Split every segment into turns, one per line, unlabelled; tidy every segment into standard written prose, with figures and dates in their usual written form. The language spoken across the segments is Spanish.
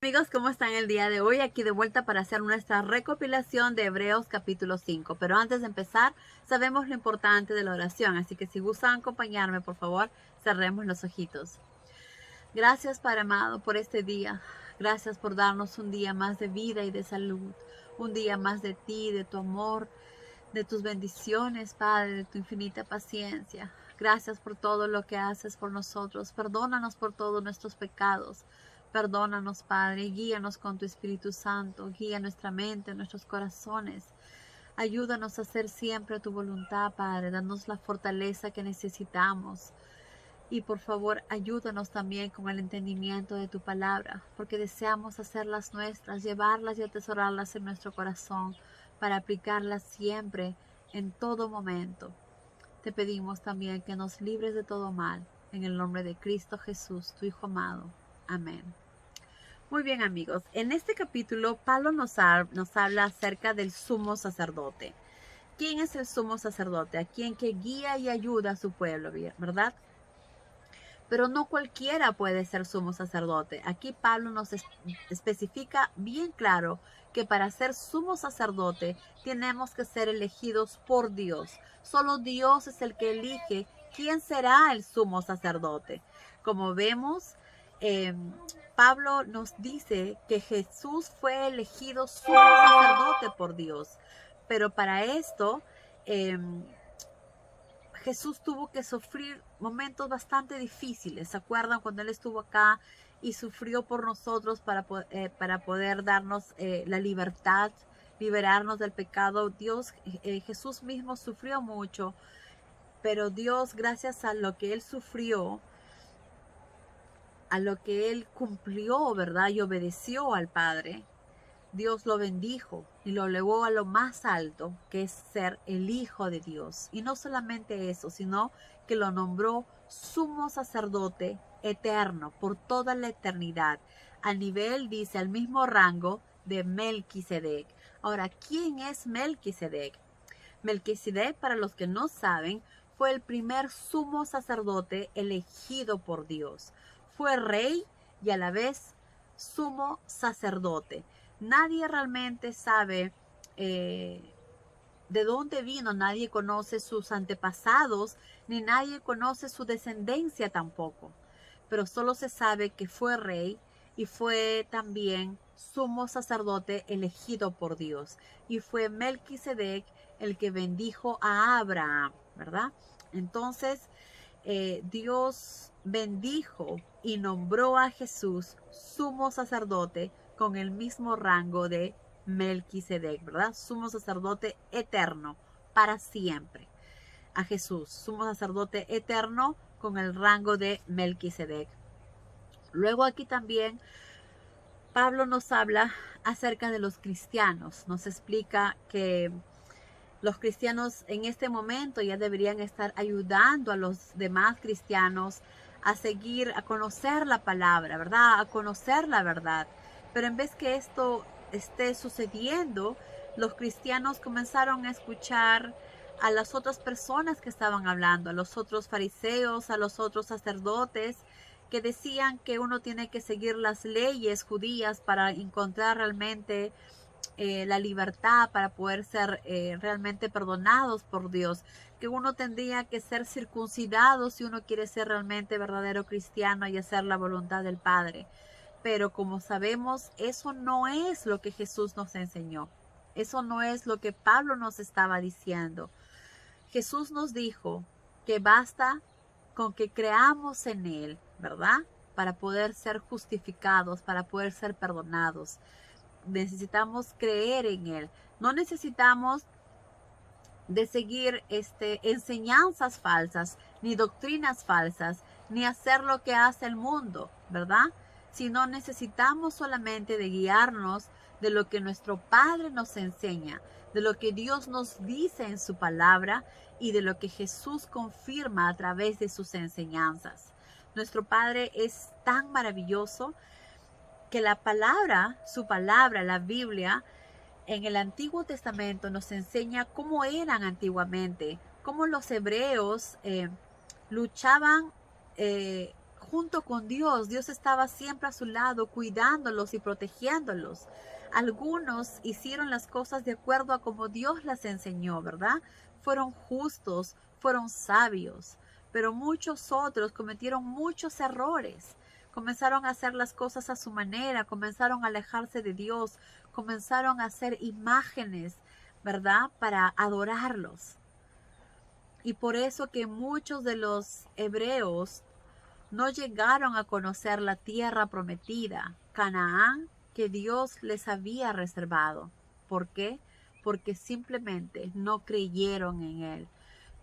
Amigos, ¿cómo están el día de hoy? Aquí de vuelta para hacer nuestra recopilación de Hebreos capítulo 5. Pero antes de empezar, sabemos lo importante de la oración, así que si gustan acompañarme, por favor, cerremos los ojitos. Gracias, Padre amado, por este día. Gracias por darnos un día más de vida y de salud. Un día más de ti, de tu amor, de tus bendiciones, Padre, de tu infinita paciencia. Gracias por todo lo que haces por nosotros. Perdónanos por todos nuestros pecados. Perdónanos, Padre, y guíanos con tu Espíritu Santo. Guía nuestra mente, nuestros corazones. Ayúdanos a hacer siempre tu voluntad, Padre. Danos la fortaleza que necesitamos. Y por favor, ayúdanos también con el entendimiento de tu palabra, porque deseamos hacerlas nuestras, llevarlas y atesorarlas en nuestro corazón, para aplicarlas siempre, en todo momento. Te pedimos también que nos libres de todo mal, en el nombre de Cristo Jesús, tu Hijo amado. Amén. Muy bien, amigos, en este capítulo Pablo nos habla acerca del sumo sacerdote. ¿Quién es el sumo sacerdote? A quien que guía y ayuda a su pueblo, ¿verdad? Pero no cualquiera puede ser sumo sacerdote. Aquí Pablo nos especifica bien claro que para ser sumo sacerdote tenemos que ser elegidos por Dios. Solo Dios es el que elige quién será el sumo sacerdote. Como vemos, Pablo nos dice que Jesús fue elegido sumo sacerdote por Dios. Pero para esto, Jesús tuvo que sufrir momentos bastante difíciles. ¿Se acuerdan cuando Él estuvo acá y sufrió por nosotros para poder darnos la libertad, liberarnos del pecado? Jesús mismo sufrió mucho, pero Dios, gracias a lo que Él sufrió, a lo que Él cumplió, ¿verdad? Y obedeció al Padre, Dios lo bendijo y lo elevó a lo más alto, que es ser el Hijo de Dios. Y no solamente eso, sino que lo nombró sumo sacerdote eterno por toda la eternidad, al nivel, dice, al mismo rango de Melquisedec. Ahora, ¿quién es Melquisedec? Melquisedec, para los que no saben, fue el primer sumo sacerdote elegido por Dios. Fue rey y a la vez sumo sacerdote. Nadie realmente sabe de dónde vino, nadie conoce sus antepasados, ni nadie conoce su descendencia tampoco. Pero solo se sabe que fue rey y fue también sumo sacerdote elegido por Dios. Y fue Melquisedec el que bendijo a Abraham, ¿verdad? Entonces, Dios bendijo y nombró a Jesús sumo sacerdote con el mismo rango de Melquisedec, ¿verdad? Sumo sacerdote eterno para siempre. A Jesús, sumo sacerdote eterno con el rango de Melquisedec. Luego aquí también Pablo nos habla acerca de los cristianos. Nos explica que los cristianos en este momento ya deberían estar ayudando a los demás cristianos a seguir, a conocer la palabra, ¿verdad? A conocer la verdad. Pero en vez que esto esté sucediendo, los cristianos comenzaron a escuchar a las otras personas que estaban hablando, a los otros fariseos, a los otros sacerdotes, que decían que uno tiene que seguir las leyes judías para encontrar realmente la libertad, para poder ser realmente perdonados por Dios, que uno tendría que ser circuncidado si uno quiere ser realmente verdadero cristiano y hacer la voluntad del Padre. Pero como sabemos, eso no es lo que Jesús nos enseñó. Eso no es lo que Pablo nos estaba diciendo. Jesús nos dijo que basta con que creamos en Él, ¿verdad? Para poder ser justificados, para poder ser perdonados. Necesitamos creer en Él. No necesitamos de seguir enseñanzas falsas, ni doctrinas falsas, ni hacer lo que hace el mundo, ¿verdad? Sino necesitamos solamente de guiarnos de lo que nuestro Padre nos enseña, de lo que Dios nos dice en su palabra y de lo que Jesús confirma a través de sus enseñanzas. Nuestro Padre es tan maravilloso que la palabra, su palabra, la Biblia, en el Antiguo Testamento nos enseña cómo eran antiguamente, cómo los hebreos luchaban junto con Dios. Dios estaba siempre a su lado, cuidándolos y protegiéndolos. Algunos hicieron las cosas de acuerdo a como Dios las enseñó, ¿verdad? Fueron justos, fueron sabios, pero muchos otros cometieron muchos errores. Comenzaron a hacer las cosas a su manera, comenzaron a alejarse de Dios, comenzaron a hacer imágenes, ¿verdad? Para adorarlos. Y por eso que muchos de los hebreos no llegaron a conocer la tierra prometida, Canaán, que Dios les había reservado. ¿Por qué? Porque simplemente no creyeron en Él.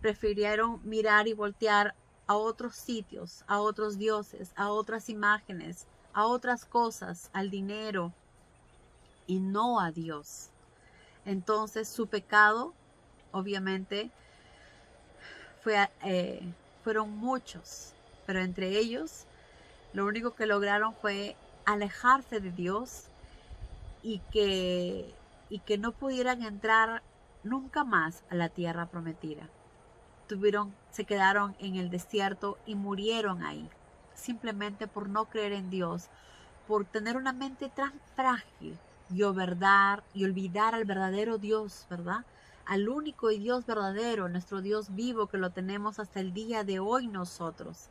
Prefirieron mirar y voltear a otros sitios, a otros dioses, a otras imágenes, a otras cosas, al dinero, y no a Dios. Entonces su pecado, obviamente, fueron muchos, pero entre ellos lo único que lograron fue alejarse de Dios y que no pudieran entrar nunca más a la tierra prometida. Se quedaron en el desierto y murieron ahí, simplemente por no creer en Dios, por tener una mente tan frágil y olvidar al verdadero Dios, ¿verdad? Al único y Dios verdadero, nuestro Dios vivo, que lo tenemos hasta el día de hoy nosotros.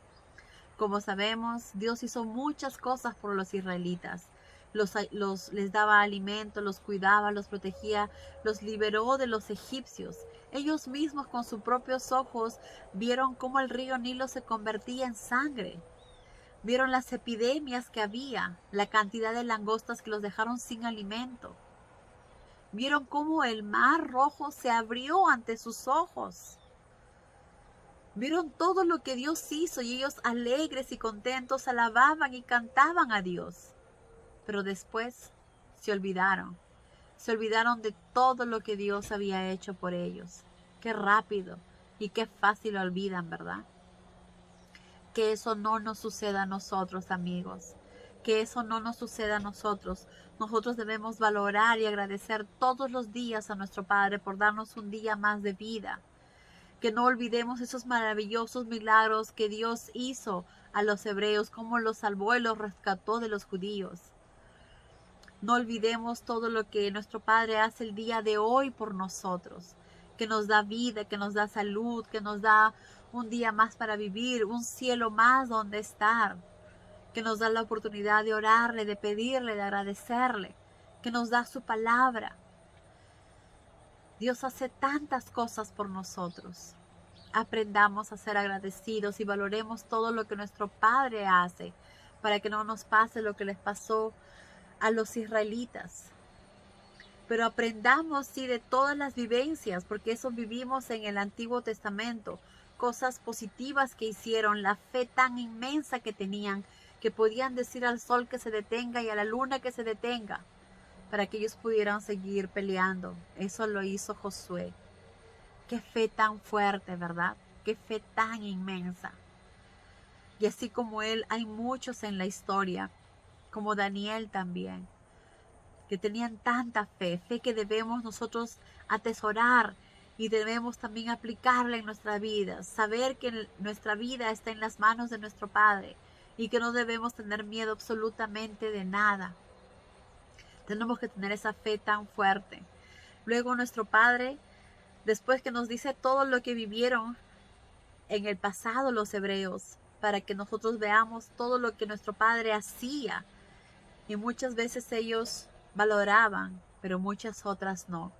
Como sabemos, Dios hizo muchas cosas por los israelitas. Les daba alimento, los cuidaba, los protegía, los liberó de los egipcios. Ellos mismos con sus propios ojos vieron cómo el río Nilo se convertía en sangre. Vieron las epidemias que había, la cantidad de langostas que los dejaron sin alimento. Vieron cómo el mar Rojo se abrió ante sus ojos. Vieron todo lo que Dios hizo y ellos alegres y contentos alababan y cantaban a Dios. Pero después se olvidaron de todo lo que Dios había hecho por ellos. Qué rápido y qué fácil lo olvidan, ¿verdad? Que eso no nos suceda a nosotros, amigos. Que eso no nos suceda a nosotros. Nosotros debemos valorar y agradecer todos los días a nuestro Padre por darnos un día más de vida. Que no olvidemos esos maravillosos milagros que Dios hizo a los hebreos, cómo los salvó y los rescató de los judíos. No olvidemos todo lo que nuestro Padre hace el día de hoy por nosotros, que nos da vida, que nos da salud, que nos da un día más para vivir, un cielo más donde estar, que nos da la oportunidad de orarle, de pedirle, de agradecerle, que nos da su palabra. Dios hace tantas cosas por nosotros. Aprendamos a ser agradecidos y valoremos todo lo que nuestro Padre hace para que no nos pase lo que les pasó a los israelitas. Pero aprendamos sí de todas las vivencias, porque eso vivimos en el Antiguo Testamento, cosas positivas que hicieron, la fe tan inmensa que tenían, que podían decir al sol que se detenga y a la luna que se detenga, para que ellos pudieran seguir peleando. Eso lo hizo Josué. Qué fe tan fuerte, ¿verdad? Qué fe tan inmensa. Y así como él, hay muchos en la historia, como Daniel también, que tenían tanta fe que debemos nosotros atesorar y debemos también aplicarla en nuestra vida. Saber que nuestra vida está en las manos de nuestro Padre y que no debemos tener miedo absolutamente de nada. Tenemos que tener esa fe tan fuerte. Luego nuestro Padre, después que nos dice todo lo que vivieron en el pasado los hebreos, para que nosotros veamos todo lo que nuestro Padre hacía. Y muchas veces ellos valoraban, pero muchas otras no.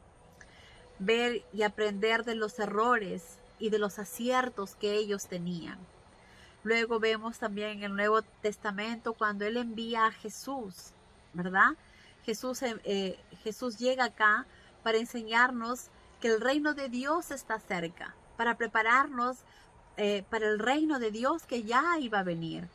Ver y aprender de los errores y de los aciertos que ellos tenían. Luego vemos también en el Nuevo Testamento cuando Él envía a Jesús, ¿verdad? Jesús llega acá para enseñarnos que el reino de Dios está cerca, para prepararnos para el reino de Dios que ya iba a venir,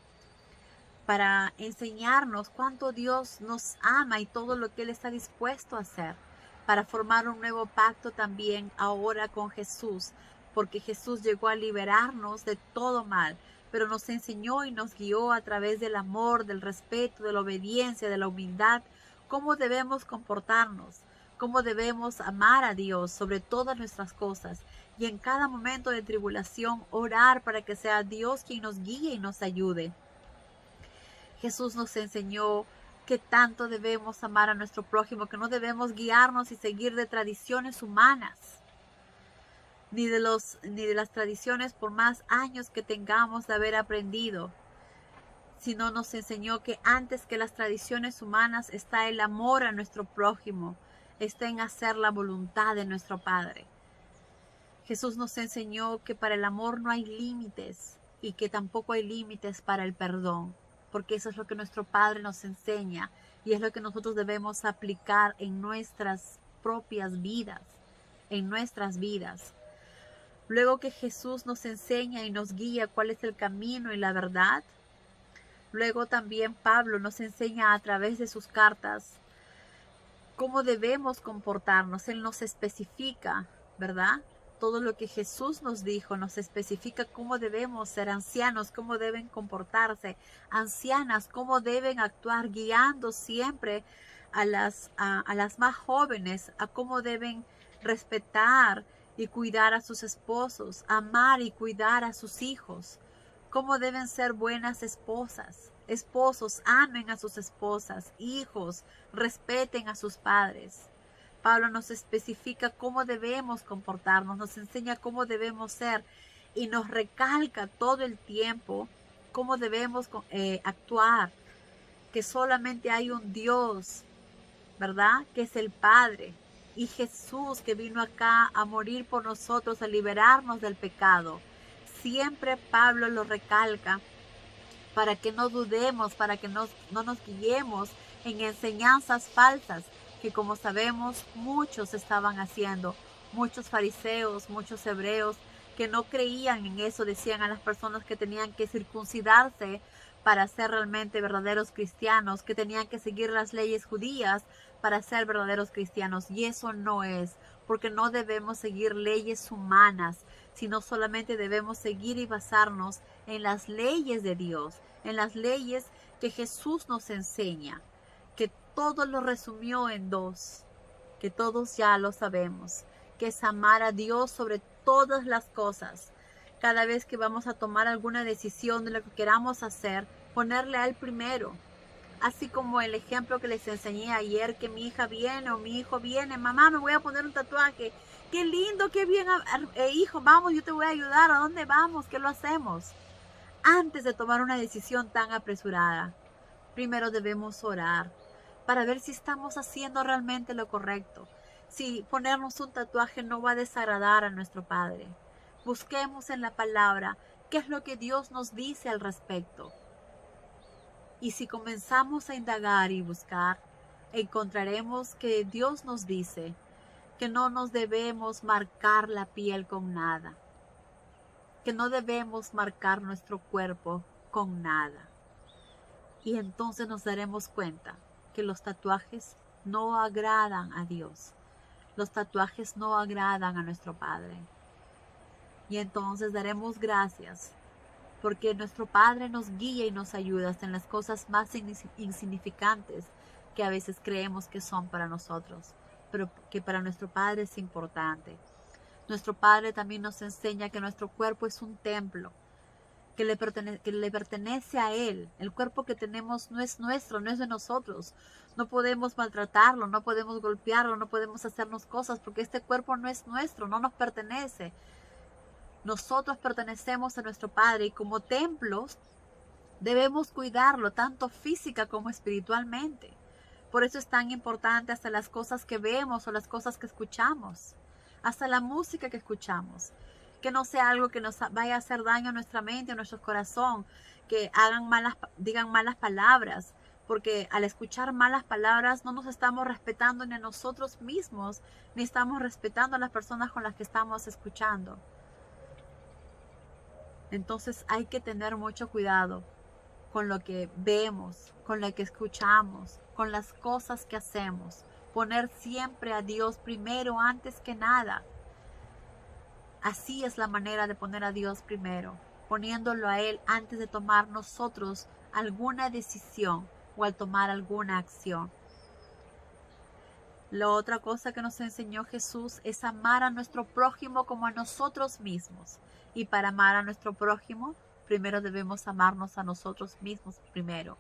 para enseñarnos cuánto Dios nos ama y todo lo que Él está dispuesto a hacer, para formar un nuevo pacto también ahora con Jesús, porque Jesús llegó a liberarnos de todo mal, pero nos enseñó y nos guió a través del amor, del respeto, de la obediencia, de la humildad, cómo debemos comportarnos, cómo debemos amar a Dios sobre todas nuestras cosas y en cada momento de tribulación orar para que sea Dios quien nos guíe y nos ayude. Jesús nos enseñó que tanto debemos amar a nuestro prójimo, que no debemos guiarnos y seguir de tradiciones humanas, ni de las tradiciones por más años que tengamos de haber aprendido, sino nos enseñó que antes que las tradiciones humanas está el amor a nuestro prójimo, está en hacer la voluntad de nuestro Padre. Jesús nos enseñó que para el amor no hay límites y que tampoco hay límites para el perdón, porque eso es lo que nuestro Padre nos enseña y es lo que nosotros debemos aplicar en nuestras propias vidas, en nuestras vidas. Luego que Jesús nos enseña y nos guía cuál es el camino y la verdad, luego también Pablo nos enseña a través de sus cartas cómo debemos comportarnos. Él nos especifica, ¿verdad? Todo lo que Jesús nos dijo, nos especifica cómo debemos ser ancianos, cómo deben comportarse, ancianas, cómo deben actuar, guiando siempre a las más jóvenes, a cómo deben respetar y cuidar a sus esposos, amar y cuidar a sus hijos, cómo deben ser buenas esposas. Esposos, amen a sus esposas, hijos, respeten a sus padres. Pablo nos especifica cómo debemos comportarnos, nos enseña cómo debemos ser y nos recalca todo el tiempo cómo debemos actuar, que solamente hay un Dios, ¿verdad? Que es el Padre, y Jesús que vino acá a morir por nosotros, a liberarnos del pecado. Siempre Pablo lo recalca para que no dudemos, para que no nos guiemos en enseñanzas falsas, que como sabemos muchos estaban haciendo, muchos fariseos, muchos hebreos que no creían en eso, decían a las personas que tenían que circuncidarse para ser realmente verdaderos cristianos, que tenían que seguir las leyes judías para ser verdaderos cristianos, y eso no es, porque no debemos seguir leyes humanas, sino solamente debemos seguir y basarnos en las leyes de Dios, en las leyes que Jesús nos enseña, que todo lo resumió en dos, que todos ya lo sabemos, que es amar a Dios sobre todas las cosas. Cada vez que vamos a tomar alguna decisión de lo que queramos hacer, ponerle a Él primero. Así como el ejemplo que les enseñé ayer, que mi hija viene o mi hijo viene, mamá, me voy a poner un tatuaje. Qué lindo, qué bien, hijo, vamos, yo te voy a ayudar. ¿A dónde vamos? ¿Qué lo hacemos? Antes de tomar una decisión tan apresurada, primero debemos orar para ver si estamos haciendo realmente lo correcto. Si ponernos un tatuaje no va a desagradar a nuestro Padre. Busquemos en la palabra qué es lo que Dios nos dice al respecto. Y si comenzamos a indagar y buscar, encontraremos que Dios nos dice que no nos debemos marcar la piel con nada, que no debemos marcar nuestro cuerpo con nada. Y entonces nos daremos cuenta que los tatuajes no agradan a Dios. Los tatuajes no agradan a nuestro Padre. Y entonces daremos gracias porque nuestro Padre nos guía y nos ayuda en las cosas más insignificantes que a veces creemos que son para nosotros, pero que para nuestro Padre es importante. Nuestro Padre también nos enseña que nuestro cuerpo es un templo, que le pertenece a Él. El cuerpo que tenemos no es nuestro, no es de nosotros. No podemos maltratarlo, no podemos golpearlo, no podemos hacernos cosas, porque este cuerpo no es nuestro, no nos pertenece. Nosotros pertenecemos a nuestro Padre y como templos debemos cuidarlo tanto física como espiritualmente. Por eso es tan importante hasta las cosas que vemos o las cosas que escuchamos, hasta la música que escuchamos, que no sea algo que nos vaya a hacer daño a nuestra mente, a nuestro corazón, que digan malas palabras, porque al escuchar malas palabras no nos estamos respetando ni a nosotros mismos, ni estamos respetando a las personas con las que estamos escuchando. Entonces hay que tener mucho cuidado con lo que vemos, con lo que escuchamos, con las cosas que hacemos. Poner siempre a Dios primero antes que nada. Así es la manera de poner a Dios primero, poniéndolo a Él antes de tomar nosotros alguna decisión o al tomar alguna acción. La otra cosa que nos enseñó Jesús es amar a nuestro prójimo como a nosotros mismos. Y para amar a nuestro prójimo, primero debemos amarnos a nosotros mismos primero.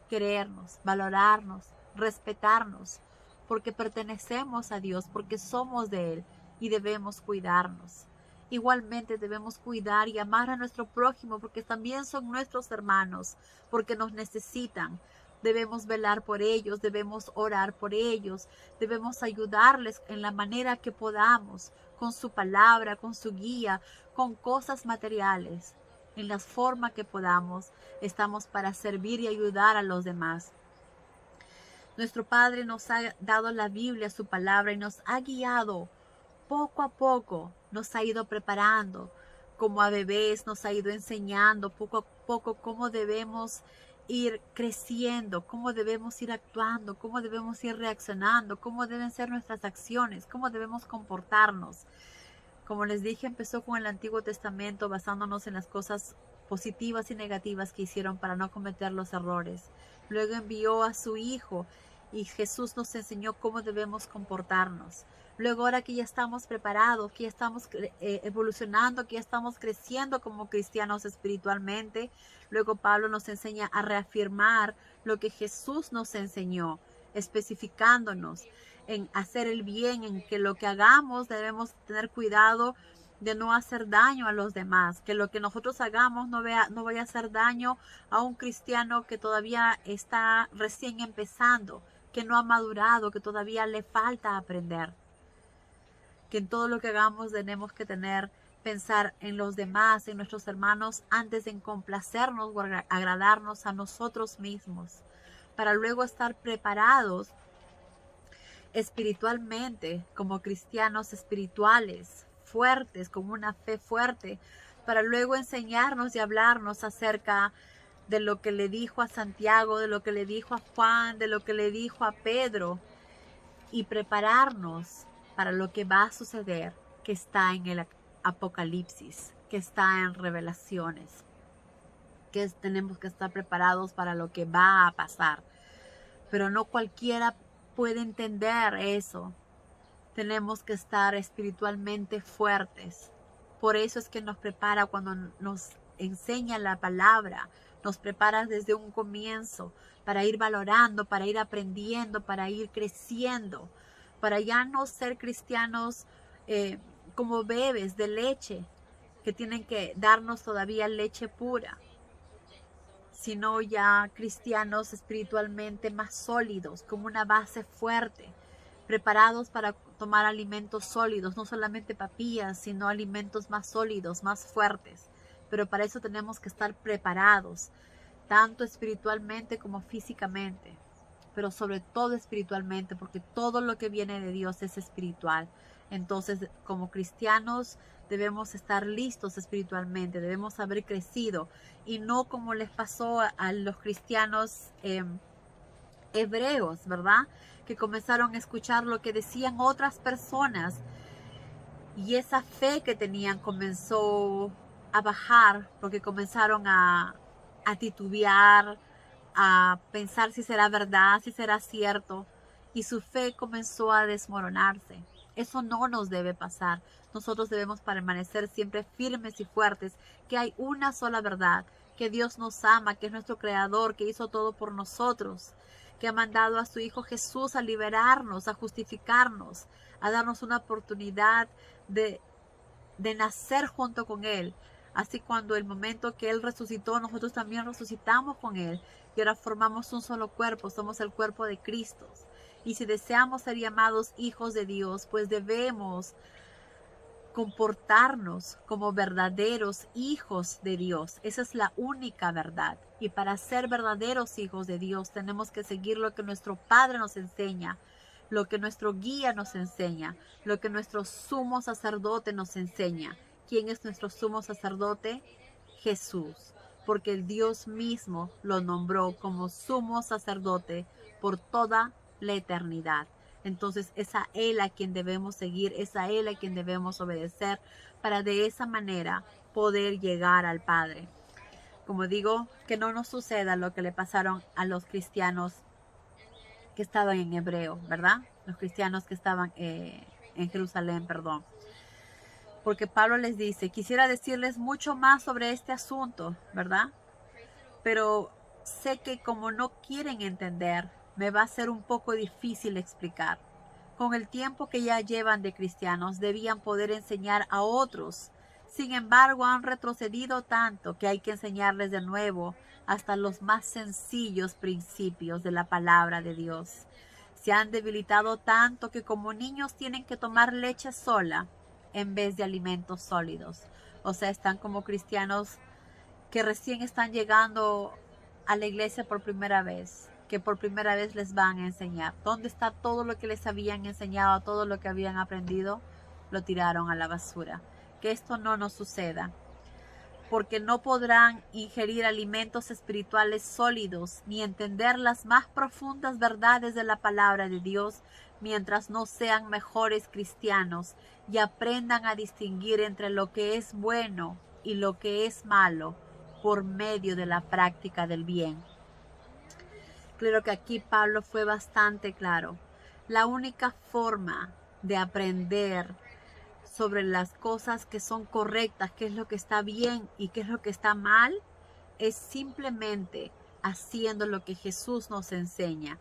querernos, valorarnos, respetarnos, porque pertenecemos a Dios, porque somos de Él y debemos cuidarnos. Igualmente debemos cuidar y amar a nuestro prójimo, porque también son nuestros hermanos, porque nos necesitan. Debemos velar por ellos, debemos orar por ellos, debemos ayudarles en la manera que podamos, con su palabra, con su guía, con cosas materiales. En la forma que podamos, estamos para servir y ayudar a los demás. Nuestro Padre nos ha dado la Biblia, su palabra, y nos ha guiado poco a poco, nos ha ido preparando. Como a bebés nos ha ido enseñando poco a poco cómo debemos ir creciendo, cómo debemos ir actuando, cómo debemos ir reaccionando, cómo deben ser nuestras acciones, cómo debemos comportarnos. Como les dije, empezó con el Antiguo Testamento basándonos en las cosas positivas y negativas que hicieron para no cometer los errores. Luego envió a su Hijo y Jesús nos enseñó cómo debemos comportarnos. Luego, ahora que ya estamos preparados, que ya estamos evolucionando, que ya estamos creciendo como cristianos espiritualmente, luego Pablo nos enseña a reafirmar lo que Jesús nos enseñó, especificándonos en hacer el bien, en que lo que hagamos debemos tener cuidado de no hacer daño a los demás, que lo que nosotros hagamos no vaya a hacer daño a un cristiano que todavía está recién empezando, que no ha madurado, que todavía le falta aprender. Que en todo lo que hagamos tenemos que pensar en los demás, en nuestros hermanos, antes de complacernos o agradarnos a nosotros mismos, para luego estar preparados espiritualmente, como cristianos espirituales, fuertes, con una fe fuerte, para luego enseñarnos y hablarnos acerca de lo que le dijo a Santiago, de lo que le dijo a Juan, de lo que le dijo a Pedro, y prepararnos para lo que va a suceder, que está en el Apocalipsis, que está en Revelaciones, que tenemos que estar preparados para lo que va a pasar. Pero no cualquiera puede entender eso. Tenemos que estar espiritualmente fuertes. Por eso es que nos prepara cuando nos enseña la palabra. Nos prepara desde un comienzo para ir valorando, para ir aprendiendo, para ir creciendo, para ya no ser cristianos como bebés de leche, que tienen que darnos todavía leche pura, sino ya cristianos espiritualmente más sólidos, con una base fuerte, preparados para tomar alimentos sólidos, no solamente papillas, sino alimentos más sólidos, más fuertes. Pero para eso tenemos que estar preparados, tanto espiritualmente como físicamente, pero sobre todo espiritualmente, porque todo lo que viene de Dios es espiritual. Entonces, como cristianos, debemos estar listos espiritualmente, debemos haber crecido, y no como les pasó a los cristianos hebreos, ¿verdad? Que comenzaron a escuchar lo que decían otras personas, y esa fe que tenían comenzó a bajar, porque comenzaron a titubear, a pensar si será verdad, si será cierto, y su fe comenzó a desmoronarse. Eso no nos debe pasar. Nosotros debemos permanecer siempre firmes y fuertes, que hay una sola verdad, que Dios nos ama, que es nuestro Creador, que hizo todo por nosotros, que ha mandado a su Hijo Jesús a liberarnos, a justificarnos, a darnos una oportunidad de nacer junto con Él. Así cuando el momento que Él resucitó, nosotros también resucitamos con Él. Y ahora formamos un solo cuerpo, somos el cuerpo de Cristo. Y si deseamos ser llamados hijos de Dios, pues debemos comportarnos como verdaderos hijos de Dios. Esa es la única verdad. Y para ser verdaderos hijos de Dios tenemos que seguir lo que nuestro Padre nos enseña, lo que nuestro guía nos enseña, lo que nuestro sumo sacerdote nos enseña. ¿Quién es nuestro sumo sacerdote? Jesús, porque el Dios mismo lo nombró como sumo sacerdote por toda la eternidad. Entonces es a Él a quien debemos seguir, es a Él a quien debemos obedecer, para de esa manera poder llegar al Padre. Como digo, que no nos suceda lo que le pasaron a los cristianos que estaban en Hebreo, ¿verdad? Los cristianos que estaban en Jerusalén, perdón. Porque Pablo les dice, quisiera decirles mucho más sobre este asunto, ¿verdad? Pero sé que como no quieren entender, me va a ser un poco difícil explicar. Con el tiempo que ya llevan de cristianos, debían poder enseñar a otros. Sin embargo, han retrocedido tanto que hay que enseñarles de nuevo hasta los más sencillos principios de la palabra de Dios. Se han debilitado tanto que como niños tienen que tomar leche sola en vez de alimentos sólidos. O sea, están como cristianos que recién están llegando a la iglesia por primera vez, que por primera vez les van a enseñar. ¿Dónde está todo lo que les habían enseñado, todo lo que habían aprendido? Lo tiraron a la basura. Que esto no nos suceda, porque no podrán ingerir alimentos espirituales sólidos ni entender las más profundas verdades de la palabra de Dios mientras no sean mejores cristianos y aprendan a distinguir entre lo que es bueno y lo que es malo por medio de la práctica del bien. Creo que aquí Pablo fue bastante claro. La única forma de aprender sobre las cosas que son correctas, qué es lo que está bien y qué es lo que está mal, es simplemente haciendo lo que Jesús nos enseña,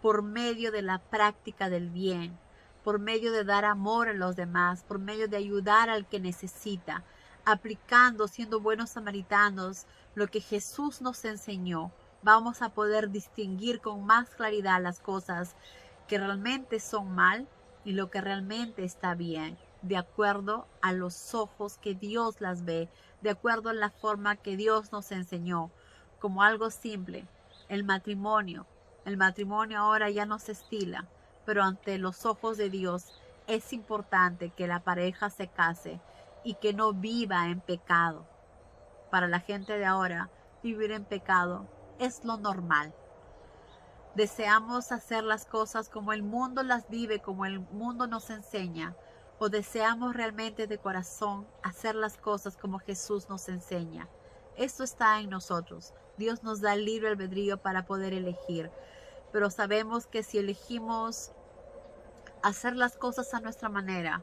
por medio de la práctica del bien, por medio de dar amor a los demás, por medio de ayudar al que necesita, aplicando, siendo buenos samaritanos, lo que Jesús nos enseñó. Vamos a poder distinguir con más claridad las cosas que realmente son mal y lo que realmente está bien, de acuerdo a los ojos que Dios las ve, de acuerdo a la forma que Dios nos enseñó, como algo simple. El matrimonio ahora ya no se estila, pero ante los ojos de Dios es importante que la pareja se case y que no viva en pecado. Para la gente de ahora, vivir en pecado es lo normal. ¿Deseamos hacer las cosas como el mundo las vive, como el mundo nos enseña? ¿O deseamos realmente de corazón hacer las cosas como Jesús nos enseña? Esto está en nosotros. Dios nos da el libre albedrío para poder elegir. Pero sabemos que si elegimos hacer las cosas a nuestra manera,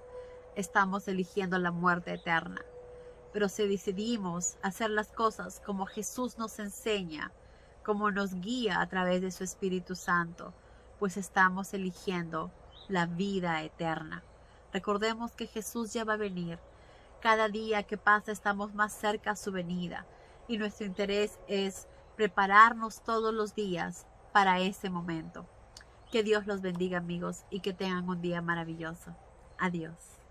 estamos eligiendo la muerte eterna. Pero si decidimos hacer las cosas como Jesús nos enseña, como nos guía a través de su Espíritu Santo, pues estamos eligiendo la vida eterna. Recordemos que Jesús ya va a venir. Cada día que pasa estamos más cerca a su venida y nuestro interés es prepararnos todos los días para ese momento. Que Dios los bendiga, amigos, y que tengan un día maravilloso. Adiós.